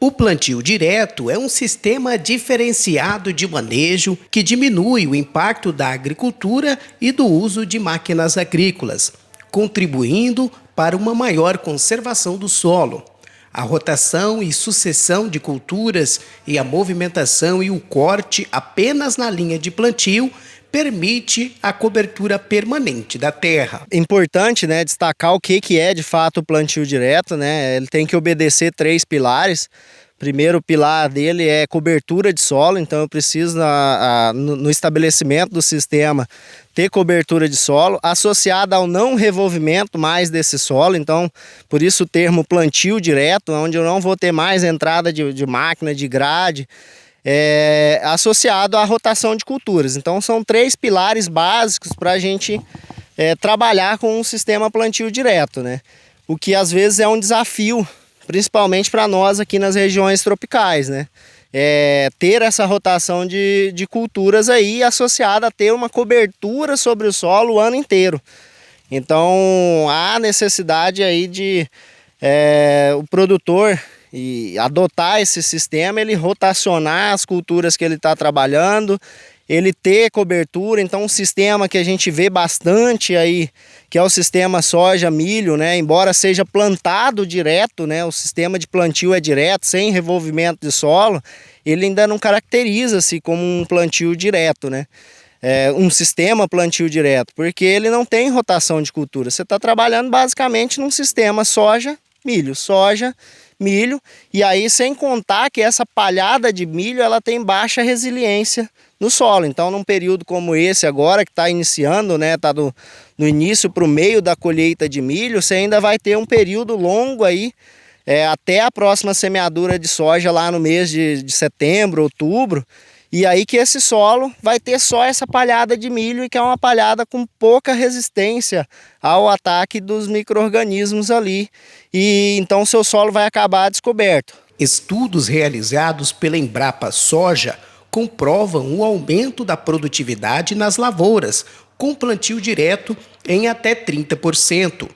O plantio direto é um sistema diferenciado de manejo que diminui o impacto da agricultura e do uso de máquinas agrícolas, contribuindo para uma maior conservação do solo. A rotação e sucessão de culturas e a movimentação e o corte apenas na linha de plantio permite a cobertura permanente da terra. Importante, né, destacar o que é de fato o plantio direto, né? Ele tem que obedecer 3 pilares. O primeiro pilar dele é cobertura de solo, então eu preciso no estabelecimento do sistema ter cobertura de solo associada ao não revolvimento mais desse solo, então por isso o termo plantio direto, onde eu não vou ter mais entrada de máquina, de grade, associado à rotação de culturas. Então são 3 pilares básicos para a gente trabalhar com um sistema plantio direto, né? O que às vezes é um desafio, principalmente para nós aqui nas regiões tropicais, né? Ter essa rotação de culturas aí associada a ter uma cobertura sobre o solo o ano inteiro. Então há necessidade aí de o produtor adotar esse sistema, ele rotacionar as culturas que ele está trabalhando, ele ter cobertura. Então um sistema que a gente vê bastante aí, que é o sistema soja-milho, né? Embora seja plantado direto, né? O sistema de plantio é direto, sem revolvimento de solo, ele ainda não caracteriza-se como um plantio direto, né? Um sistema plantio direto, porque ele não tem rotação de cultura. Você está trabalhando basicamente num sistema soja-milho, soja-milho, e aí sem contar que essa palhada de milho ela tem baixa resiliência no solo. Então num período como esse agora que está iniciando, né, está no início para o meio da colheita de milho, você ainda vai ter um período longo aí, até a próxima semeadura de soja lá no mês de setembro, outubro, e aí que esse solo vai ter só essa palhada de milho, e que é uma palhada com pouca resistência ao ataque dos micro-organismos ali, e então seu solo vai acabar descoberto. Estudos realizados pela Embrapa Soja comprovam o aumento da produtividade nas lavouras, com plantio direto em até 30%,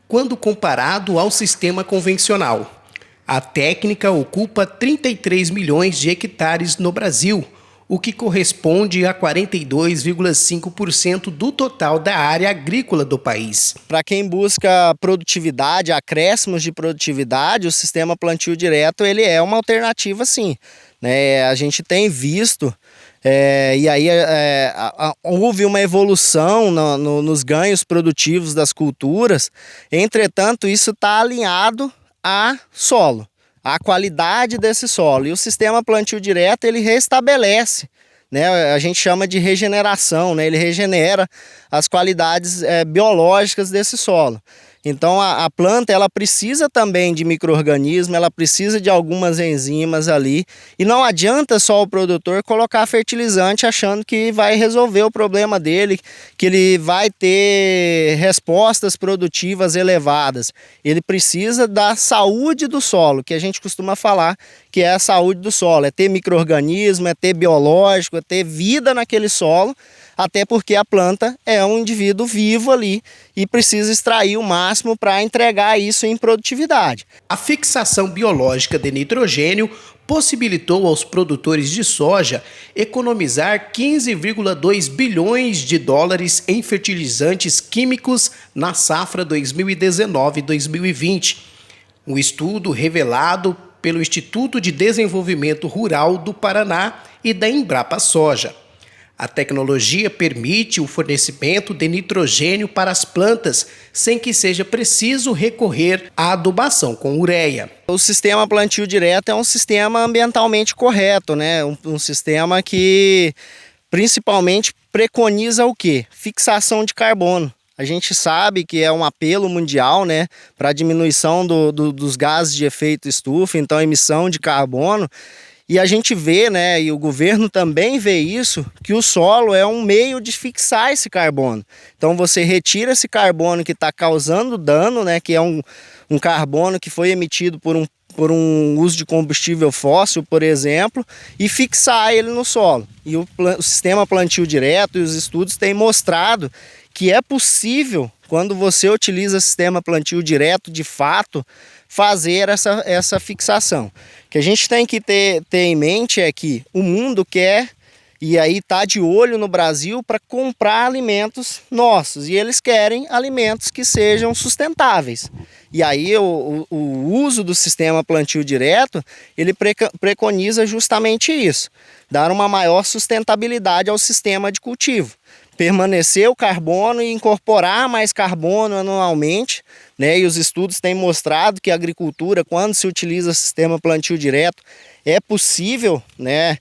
quando comparado ao sistema convencional. A técnica ocupa 33 milhões de hectares no Brasil, o que corresponde a 42,5% do total da área agrícola do país. Para quem busca produtividade, acréscimos de produtividade, o sistema plantio direto ele é uma alternativa sim, né? A gente tem visto, e aí houve uma evolução nos ganhos produtivos das culturas, entretanto isso está alinhado a solo, a qualidade desse solo, e o sistema plantio direto ele restabelece, né? A gente chama de regeneração, né? Ele regenera as qualidades biológicas desse solo. Então a planta ela precisa também de micro-organismo, ela precisa de algumas enzimas ali, e não adianta só o produtor colocar fertilizante achando que vai resolver o problema dele, que ele vai ter respostas produtivas elevadas. Ele precisa da saúde do solo, que a gente costuma falar que é a saúde do solo, é ter micro-organismo, é ter biológico, é ter vida naquele solo, até porque a planta é um indivíduo vivo ali e precisa extrair o máximo para entregar isso em produtividade. A fixação biológica de nitrogênio possibilitou aos produtores de soja economizar 15,2 bilhões de dólares em fertilizantes químicos na safra 2019-2020. Um estudo revelado pelo Instituto de Desenvolvimento Rural do Paraná e da Embrapa Soja. A tecnologia permite o fornecimento de nitrogênio para as plantas sem que seja preciso recorrer à adubação com ureia. O sistema plantio direto é um sistema ambientalmente correto, né? Um sistema que principalmente preconiza o quê? Fixação de carbono. A gente sabe que é um apelo mundial, né, para a diminuição dos gases de efeito estufa, então a emissão de carbono. E a gente vê, né, e o governo também vê isso, que o solo é um meio de fixar esse carbono. Então você retira esse carbono que está causando dano, né, que é um carbono que foi emitido por um uso de combustível fóssil, por exemplo, e fixar ele no solo. E o sistema plantio direto e os estudos têm mostrado que é possível, quando você utiliza sistema plantio direto de fato, fazer essa fixação. O que a gente tem que ter em mente é que o mundo quer, e aí está de olho no Brasil para comprar alimentos nossos, e eles querem alimentos que sejam sustentáveis. E aí o uso do sistema plantio direto, ele preconiza justamente isso, dar uma maior sustentabilidade ao sistema de cultivo, permanecer o carbono e incorporar mais carbono anualmente, né? E os estudos têm mostrado que a agricultura, quando se utiliza o sistema plantio direto, é possível, né,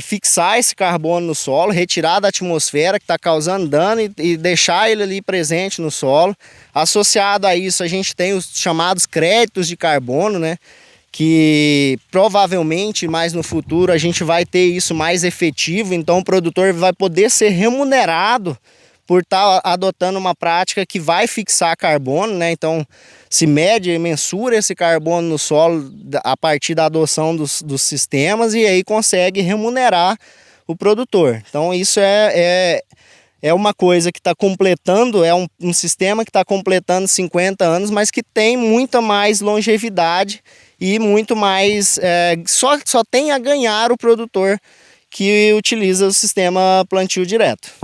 fixar esse carbono no solo, retirar da atmosfera que está causando dano e deixar ele ali presente no solo. Associado a isso, a gente tem os chamados créditos de carbono, né? Que provavelmente mais no futuro a gente vai ter isso mais efetivo, então o produtor vai poder ser remunerado por estar adotando uma prática que vai fixar carbono, né? Então se mede e mensura esse carbono no solo a partir da adoção dos sistemas, e aí consegue remunerar o produtor. Então isso é uma coisa que está completando, é um sistema que está completando 50 anos, mas que tem muita mais longevidade e muito mais, só tem a ganhar o produtor que utiliza o sistema plantio direto.